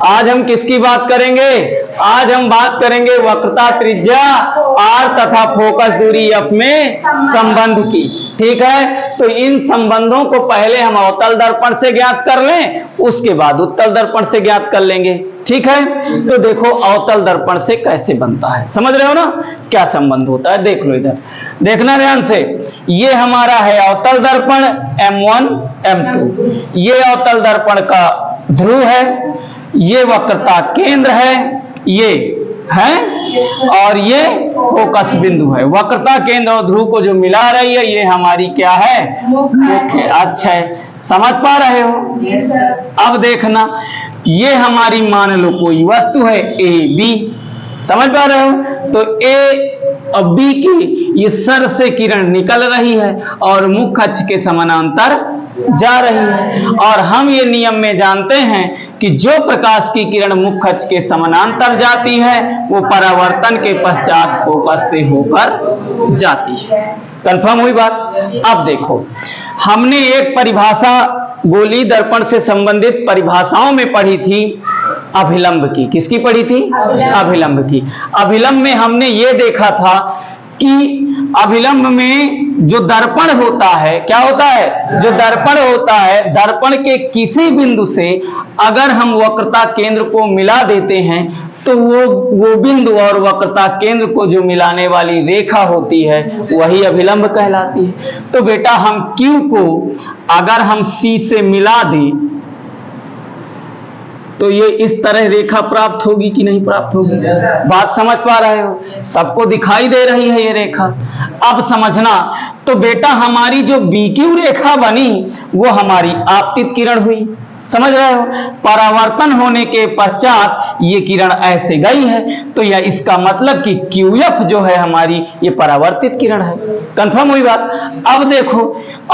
आज हम किसकी बात करेंगे? आज हम बात करेंगे वक्रता त्रिज्या r तथा फोकस दूरी f में संबंध की। ठीक है, तो इन संबंधों को पहले हम अवतल दर्पण से ज्ञात कर लें, उसके बाद उत्तल दर्पण से ज्ञात कर लेंगे। ठीक है, तो देखो अवतल दर्पण से कैसे बनता है, समझ रहे हो ना क्या संबंध होता है। देख लो इधर, देखना ध्यान से। ये हमारा है अवतल दर्पण M1 M2, ये अवतल दर्पण का ध्रुव है, ये वक्रता केंद्र है, ये है, और ये फोकस बिंदु है। वक्रता केंद्र और ध्रुव को जो मिला रही है ये हमारी क्या है? मुख्य अक्ष है। समझ पा रहे हो? अब देखना, ये हमारी मान लो कोई वस्तु है ए बी, समझ पा रहे हो? तो ए और बी की ये सर से किरण निकल रही है और मुख्य अक्ष के समानांतर जा रही है, और हम ये नियम में जानते हैं कि जो प्रकाश की किरण मुख्य अक्ष के समानांतर जाती है वो परावर्तन के पश्चात फोकस से होकर जाती है। कंफर्म हुई बात? अब देखो, हमने एक परिभाषा गोलीय दर्पण से संबंधित परिभाषाओं में पढ़ी थी अभिलंब की। किसकी पढ़ी थी? अभिलंब की। अभिलंब में हमने ये देखा था कि अभिलंब में जो दर्पण होता है, क्या होता है? जो दर्पण होता है, दर्पण के किसी बिंदु से अगर हम वक्रता केंद्र को मिला देते हैं तो वो बिंदु और वक्रता केंद्र को जो मिलाने वाली रेखा होती है वही अभिलंब कहलाती है। तो बेटा हम Q को अगर हम C से मिला दें तो ये इस तरह रेखा प्राप्त होगी कि नहीं प्राप्त होगी? बात समझ पा रहे हो? सबको दिखाई दे रही है ये रेखा? अब समझना, तो बेटा हमारी जो BQ रेखा बनी वो हमारी आपतित किरण हुई, समझ रहे हो? परावर्तन होने के पश्चात ये किरण ऐसे गई है, तो यह इसका मतलब कि QF जो है हमारी ये परावर्तित किरण है। कंफर्म हुई बात? अब देखो,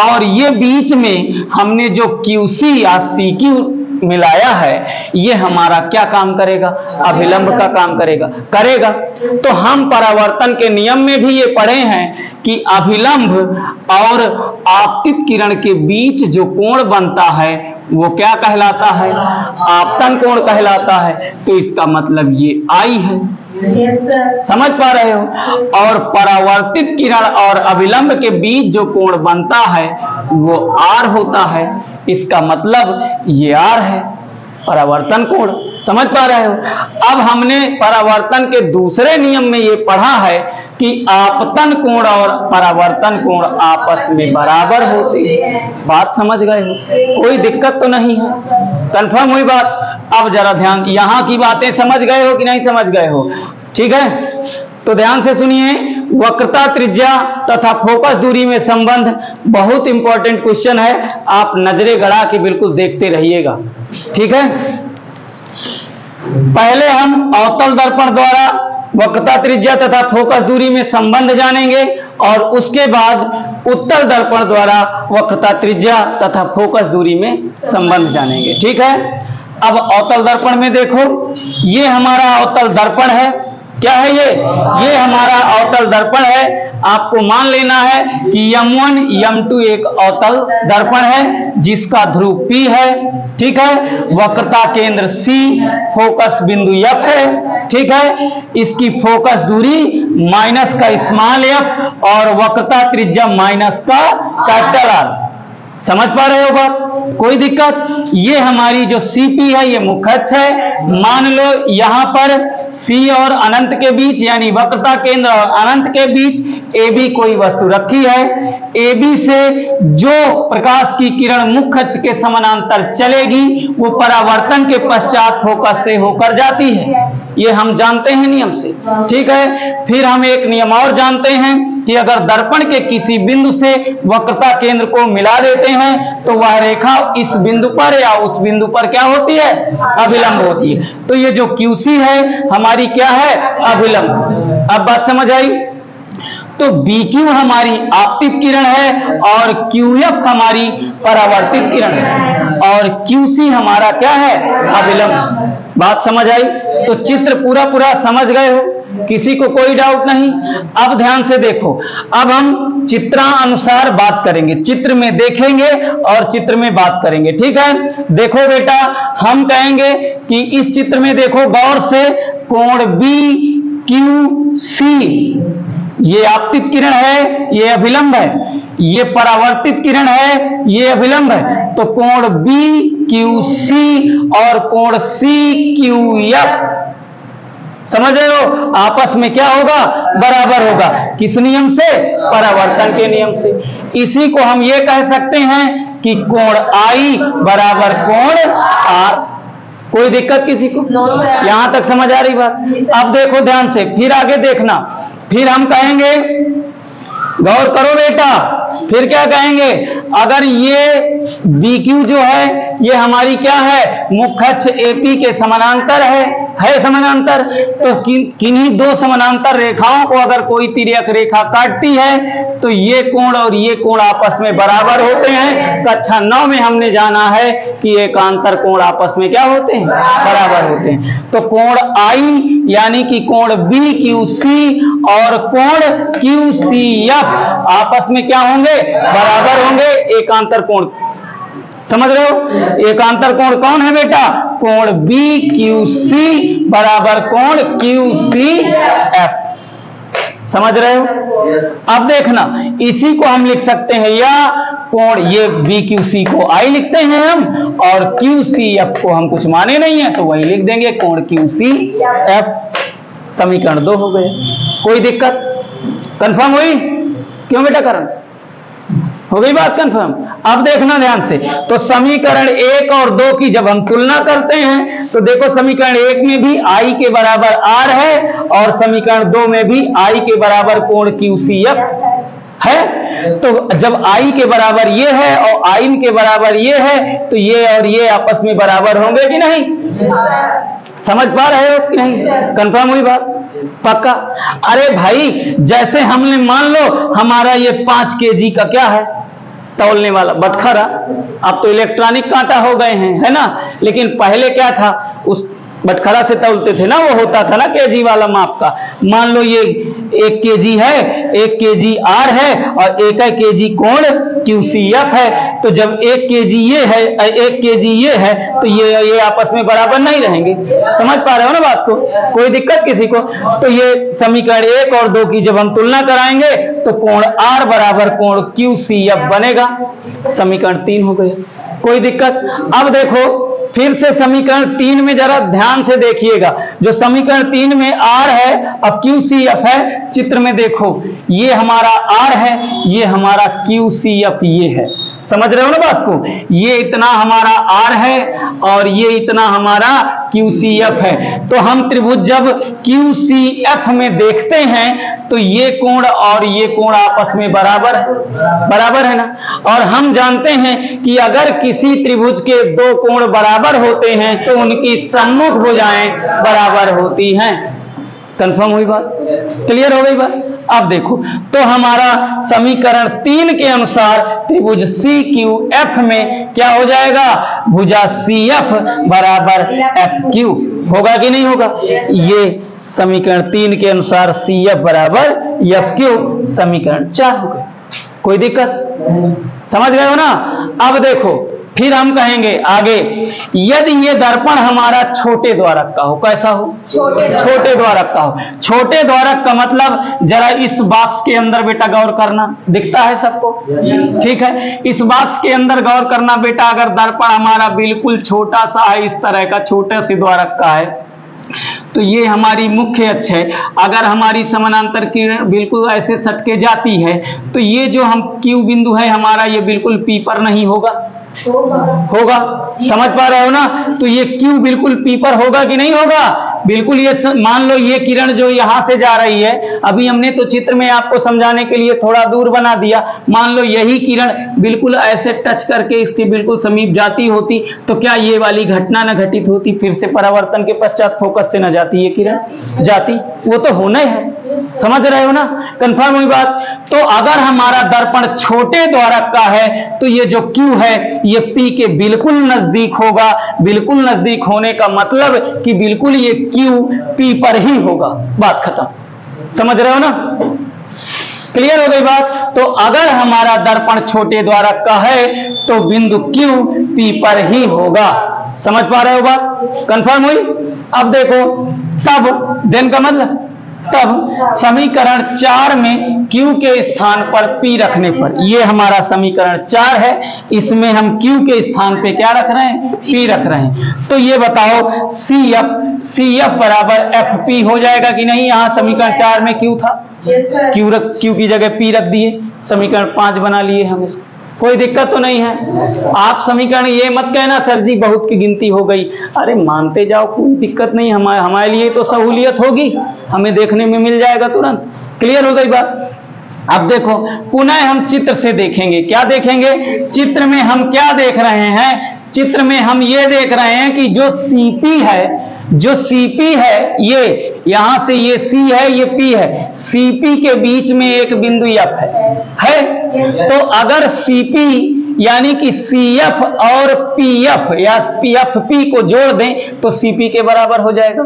और ये बीच में हमने जो QC या CQ मिलाया है ये हमारा क्या काम करेगा? अभिलंब का काम करेगा। तो हम परावर्तन के नियम में भी ये पढ़े हैं कि अभिलंब और आपतित किरण के बीच जो कोण बनता है वो क्या कहलाता है? आपतन कोण कहलाता है। तो इसका मतलब ये I है। समझ पा रहे हो? और परावर्तित किरण और अभिलंब के बीच जो कोण बनता है वो R होता है। इसका मतलब ये R है, परावर्तन कोण। समझ पा रहे हो? अब हमने परावर्तन के दूसरे नियम में ये पढ़ा है कि आपतन कोण और परावर्तन कोण आपस में बराबर होते हैं। बात समझ गए हो? कोई दिक्कत तो नहीं है? कंफर्म हुई बात? अब जरा ध्यान, यहां की बातें समझ गए हो कि नहीं समझ गए हो? ठीक है, तो ध्यान से सुनिए। वक्रता त्रिज्या तथा फोकस दूरी में संबंध बहुत इंपॉर्टेंट क्वेश्चन है, आप नजरें गड़ा के बिल्कुल देखते रहिएगा। ठीक है, पहले हम अवतल दर्पण द्वारा वक्रता त्रिज्या तथा फोकस दूरी में संबंध जानेंगे और उसके बाद उत्तल दर्पण द्वारा वक्रता त्रिज्या तथा फोकस दूरी में संबंध जानेंगे। ठीक है, अब अवतल दर्पण में देखो, ये हमारा अवतल दर्पण है। क्या है ये हमारा अवतल दर्पण है। आपको मान लेना है कि M1 M2 एक अवतल दर्पण है जिसका ध्रुव P है। ठीक है, वक्रता केंद्र C, फोकस बिंदु F है। ठीक है, इसकी फोकस दूरी माइनस का स्मॉल f और वक्रता त्रिज्या माइनस का कैपिटल R। समझ पा रहे हो बात? कोई दिक्कत? ये हमारी जो CP है ये मुख्य अक्ष है। मान लो यहां पर C और अनंत के बीच यानी वक्रता केंद्र और अनंत के बीच AB कोई वस्तु रखी है। AB से जो प्रकाश की किरण मुख्य अक्ष के समानांतर चलेगी वो परावर्तन के पश्चात फोकस से होकर जाती है। ये हम जानते हैं नियम से। ठीक है, फिर हम एक नियम और जानते हैं कि अगर दर्पण के किसी बिंदु से वक्रता केंद्र को मिला देते हैं तो वह रेखा इस बिंदु पर या उस बिंदु पर क्या होती है? अभिलंब होती है। तो ये जो QC है हमारी क्या है? अभिलंब। अब बात समझ आई? तो BQ हमारी आपतित किरण है और QF हमारी परावर्तित किरण है और QC हमारा क्या है? अभिलंब। बात समझ आई? तो चित्र पूरा समझ गए हो? किसी को कोई डाउट नहीं? अब ध्यान से देखो, अब हम चित्रानुसार बात करेंगे, चित्र में देखेंगे और चित्र में बात करेंगे। ठीक है, देखो बेटा, हम कहेंगे कि इस चित्र में देखो गौर से, कोण बी क्यू सी, ये आपतित किरण है, ये अभिलंब है, ये परावर्तित किरण है, ये अभिलंब है। तो कोण बी क्यू सी और कोण सी क्यू एफ, समझ रहे हो, आपस में क्या होगा, बराबर होगा। किस नियम से, परावर्तन के नियम से। इसी को हम ये कह सकते हैं कि कोण आई बराबर कोण आर। कोई दिक्कत किसी को? यहां तक समझ आ रही बात? अब देखो ध्यान से, फिर आगे देखना, फिर हम कहेंगे, गौर करो बेटा, फिर क्या कहेंगे, अगर ये BQ जो है ये हमारी क्या है, मुख्य अक्ष AP के समानांतर है समानांतर। तो किन्हीं दो समानांतर रेखाओं को अगर कोई तिर्यक रेखा काटती है तो ये कोण और ये कोण आपस में बराबर होते हैं। कक्षा 9 में हमने जाना है कि एकांतर कोण आपस में क्या होते हैं, बराबर होते हैं। तो कोण आई यानी कि कोण BQC और कोण QCF आपस में क्या होंगे, बराबर होंगे, एकांतर कोण। समझ रहे हो, एकांतर कोण कौन है बेटा, कोण BQC बराबर कोण QCF। समझ रहे हो? अब देखना, इसी को हम लिख सकते हैं, या कोण ये BQC को I लिखते हैं हम, और QCF को हम कुछ माने नहीं है तो वही लिख देंगे, कोण QCF। समीकरण 2 हो गए। कोई दिक्कत? कंफर्म हुई? क्यों बेटा करण, हो गई बात कंफर्म? अब देखना ध्यान से, तो समीकरण 1 और 2 की जब हम तुलना करते हैं तो देखो समीकरण 1 में भी I के बराबर R है और समीकरण 2 में भी I के बराबर कोण QCF है। तो जब I के बराबर ये है और I के बराबर ये है तो ये और ये आपस में बराबर होंगे कि नहीं? समझ पा रहे हो कि नहीं? कंफर्म हुई बात? पक्का? अरे भाई, जैसे हमने मान लो हमारा ये 5 kg का क्या है, तौलने वाला बटखरा, अब तो इलेक्ट्रॉनिक कांटा हो गए हैं, है ना, लेकिन पहले क्या था, उस बटखरा से तौलते थे ना, वो होता था ना केजी वाला माप का। मान लो ये 1 kg है, 1 kg R है और 1 kg कोण QCF है। तो जब 1 kg ये है, 1 kg ये है, तो ये आपस में बराबर नहीं रहेंगे। समझ पा रहे हो ना बात को? कोई दिक्कत किसी को? तो ये समीकरण 1 और 2 की जब हम तुलना कराएंगे तो कोण R बराबर कोण QCF बनेगा। समीकरण 3 हो गया। कोई दिक्कत? अब देखो फिर से समीकरण 3 में जरा ध्यान से देखिएगा, जो समीकरण 3 में R है और QCF है, चित्र में देखो, ये हमारा R है, ये हमारा QCF ये है। समझ रहे हो ना बात को? ये इतना हमारा R है और ये इतना हमारा QCF है। तो हम त्रिभुज जब QCF में देखते हैं तो ये कोण और ये कोण आपस में बराबर है ना। और हम जानते हैं कि अगर किसी त्रिभुज के 2 कोण बराबर होते हैं तो उनकी सम्मुख भुजाएं बराबर होती हैं। कंफर्म हुई बात? क्लियर हो गई बात? अब देखो, तो हमारा समीकरण 3 के अनुसार त्रिभुज CQF में क्या हो जाएगा, भुजा CF बराबर FQ होगा कि नहीं होगा? ये समीकरण 3 के अनुसार CF बराबर FQ समीकरण 4 हो गए। कोई दिक्कत? समझ गए हो ना? अब देखो फिर हम कहेंगे आगे, यदि ये दर्पण हमारा छोटे द्वारक का हो, कैसा हो? छोटे द्वारक का हो। छोटे द्वारक का मतलब जरा इस बॉक्स के अंदर बेटा गौर करना, दिखता है सबको? ठीक है, इस बॉक्स के अंदर गौर करना बेटा। अगर दर्पण हमारा बिल्कुल छोटा सा है, इस तरह का छोटे से द्वारक का है, तो ये हमारी मुख्य अक्ष है। अगर हमारी समानांतर किरण बिल्कुल ऐसे सटके जाती है तो ये जो हम Q बिंदु है हमारा, ये बिल्कुल P पर नहीं होगा? होगा। समझ पा रहे हो ना? तो ये Q बिल्कुल P पर होगा कि नहीं होगा? बिल्कुल। ये मान लो ये किरण जो यहां से जा रही है, अभी हमने तो चित्र में आपको समझाने के लिए थोड़ा दूर बना दिया, मान लो यही किरण बिल्कुल ऐसे टच करके इसके बिल्कुल समीप जाती होती तो क्या ये वाली घटना न घटित होती? फिर से परावर्तन के पश्चात फोकस से न जाती ये किरण? जाती। वो तो होना ही है। समझ रहे हो ना? कंफर्म हुई बात? तो अगर हमारा दर्पण छोटे द्वारक का है तो ये जो Q है ये P के बिल्कुल नजदीक होगा। बिल्कुल नजदीक होने का मतलब कि बिल्कुल ये Q P पर ही होगा। बात खत्म। समझ रहे हो ना? क्लियर हो गई बात? तो अगर हमारा दर्पण छोटे द्वारक का है तो बिंदु Q P पर ही होगा। समझ पा रहे हो बात? कंफर्म हुई? अब देखो, तब देन का मतलब तब समीकरण 4 में Q के स्थान पर P रखने पर, ये हमारा समीकरण 4 है, इसमें हम Q के स्थान पे क्या रख रहे हैं? P रख रहे हैं। तो ये बताओ CF बराबर FP हो जाएगा कि नहीं? यहाँ समीकरण 4 में Q था, Q की जगह P रख दिए, समीकरण 5 बना लिए हम इसको। कोई दिक्कत तो नहीं है? आप समीकरण ये मत कहना सर जी बहुत की गिनती हो गई, अरे मानते जाओ, कोई दिक्कत नहीं, हमारे लिए तो सहूलियत होगी, हमें देखने में मिल जाएगा तुरंत। क्लियर हो गई बात? अब देखो पुनः हम चित्र से देखेंगे। क्या देखेंगे? चित्र में हम क्या देख रहे हैं? चित्र में हम ये देख रहे हैं कि जो CP है ये यहां से ये C है, ये P है, CP के बीच में एक बिंदु F है? तो अगर CP यानी कि CF और PF या PFP को जोड़ दें तो CP के बराबर हो जाएगा।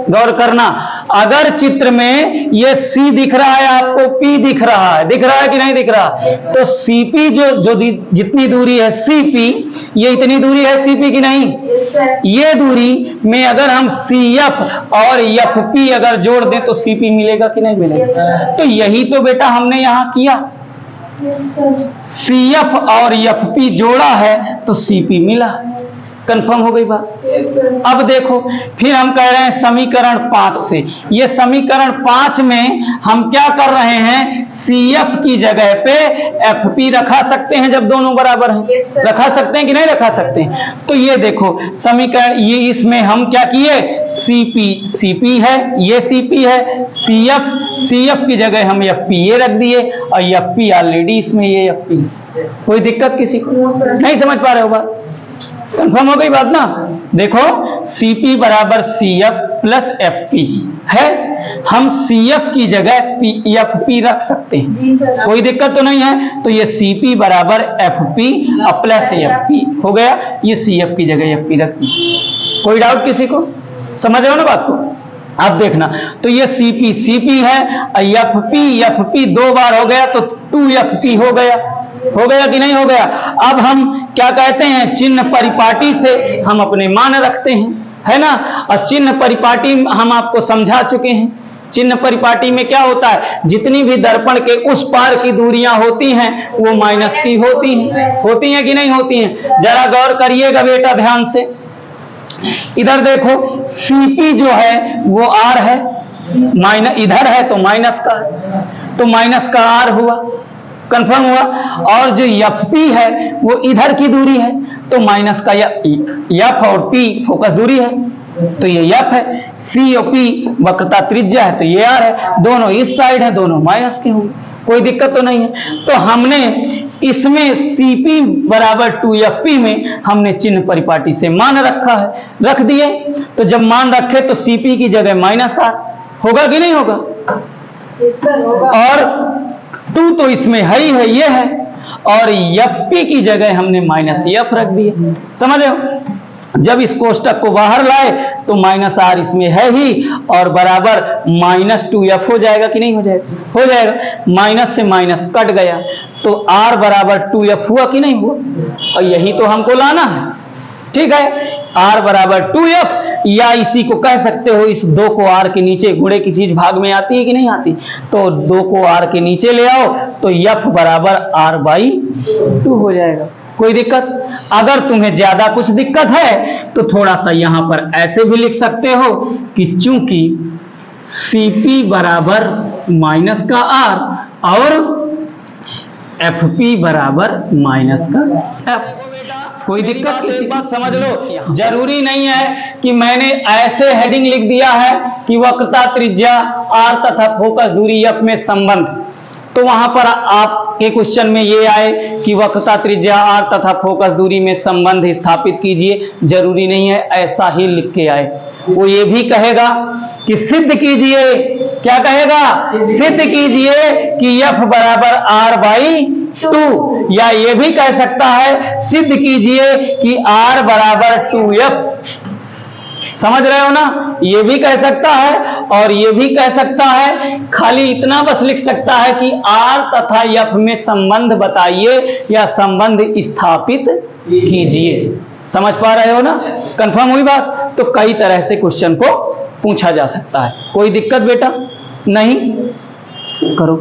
गौर करना, अगर चित्र में ये C दिख रहा है आपको, P दिख रहा है कि नहीं दिख रहा? तो CP जो जितनी दूरी है CP, ये इतनी दूरी है CP की नहीं? ये दूरी में अगर हम CF और FP अगर जोड़ दें तो CP मिलेगा कि नहीं मिलेगा? तो यही तो बेटा हमने यहाँ किया, CF और FP जोड़ा है तो CP मिला। कंफर्म हो गई बात? अब देखो फिर हम कह रहे हैं समीकरण 5 से, ये समीकरण 5 में हम क्या कर रहे हैं? CF की जगह पे FP रखा सकते हैं जब दोनों बराबर हैं। रखा सकते हैं कि नहीं रखा सकते हैं? तो ये देखो समीकरण, ये इसमें हम क्या किए? CP है, ये CP है, CF की जगह हम FP ये रख दिए और FP ऑलरेडी इसमें ये FP। कोई दिक्कत किसी को? नहीं समझ पा रहे हो बात? कंफर्म हो गई बात ना? देखो CP बराबर CF प्लस FP है, हम CF की जगह FP रख सकते हैं, कोई दिक्कत तो नहीं है? तो ये CP बराबर FP प्लस FP हो गया, ये CF की जगह FP रख दी। कोई डाउट किसी को? समझ रहे हो ना बात को? अब देखना, तो ये CP है, FP दो बार हो गया तो 2FP हो गया कि नहीं हो गया? अब हम क्या कहते हैं? चिन्ह परिपाटी से हम अपने मान रखते हैं, है ना? और चिन्ह परिपाटी हम आपको समझा चुके हैं। चिन्ह परिपाटी में क्या होता है? जितनी भी दर्पण के उस पार की दूरियां होती हैं वो माइनस की होती हैं कि नहीं होती हैं? जरा गौर करिएगा बेटा ध्यान से। इधर देखो CP जो है वो R है, माइनस इधर है तो माइनस का है, तो माइनस का R हुआ, कंफर्म हुआ। और जो FP है वो इधर की दूरी है तो माइनस का F और P फोकस दूरी है तो ये F है, C और P वक्रता त्रिज्या है तो ये R है, दोनों इस साइड है, दोनों माइनस के होंगे, कोई दिक्कत तो नहीं है। तो हमने इसमें CP बराबर 2FP में हमने चिन्ह परिपाटी से मान रखा है, रख दिए। तो जब मान रखे तो CP की जगह माइनस R होगा कि नहीं होगा? और 2 तो इसमें है ही है, ये है, और FP की जगह हमने माइनस F रख दिया। समझ रहे हो? जब इस कोष्टक को बाहर लाए तो माइनस R इसमें है ही और बराबर माइनस 2F हो जाएगा कि नहीं हो जाएगा? हो जाएगा। माइनस से माइनस कट गया तो R बराबर 2F हुआ कि नहीं हुआ? और यही तो हमको लाना है, ठीक है? R बराबर 2F, या इसी को कह सकते हो, इस 2 को R के नीचे, गुणे की चीज भाग में आती है कि नहीं आती? तो 2 को R के नीचे ले आओ तो F बराबर R/2 हो जाएगा। कोई दिक्कत? अगर तुम्हें ज्यादा कुछ दिक्कत है तो थोड़ा सा यहां पर ऐसे भी लिख सकते हो कि चूंकि CP बराबर माइनस का R और FP बराबर माइनस का F। कोई दिक्कत? किसी बात समझ लो, जरूरी नहीं है कि मैंने ऐसे हेडिंग लिख दिया है कि वक्रता त्रिज्या R तथा फोकस दूरी F में संबंध, तो वहां पर आपके क्वेश्चन में ये आए कि वक्रता त्रिज्या R तथा फोकस दूरी में संबंध स्थापित कीजिए। जरूरी नहीं है ऐसा ही लिख के आए, वो ये भी कहेगा कि सिद्ध कीजिए। क्या कहेगा? सिद्ध कीजिए कि F बराबर R/2, या ये भी कह सकता है सिद्ध कीजिए कि R बराबर 2F। समझ रहे हो ना? ये भी कह सकता है और ये भी कह सकता है, खाली इतना बस लिख सकता है कि R तथा F में संबंध बताइए या संबंध स्थापित कीजिए। समझ पा रहे हो ना? कंफर्म हुई बात? तो कई तरह से क्वेश्चन को पूछा जा सकता है। कोई दिक्कत बेटा? नहीं? करो।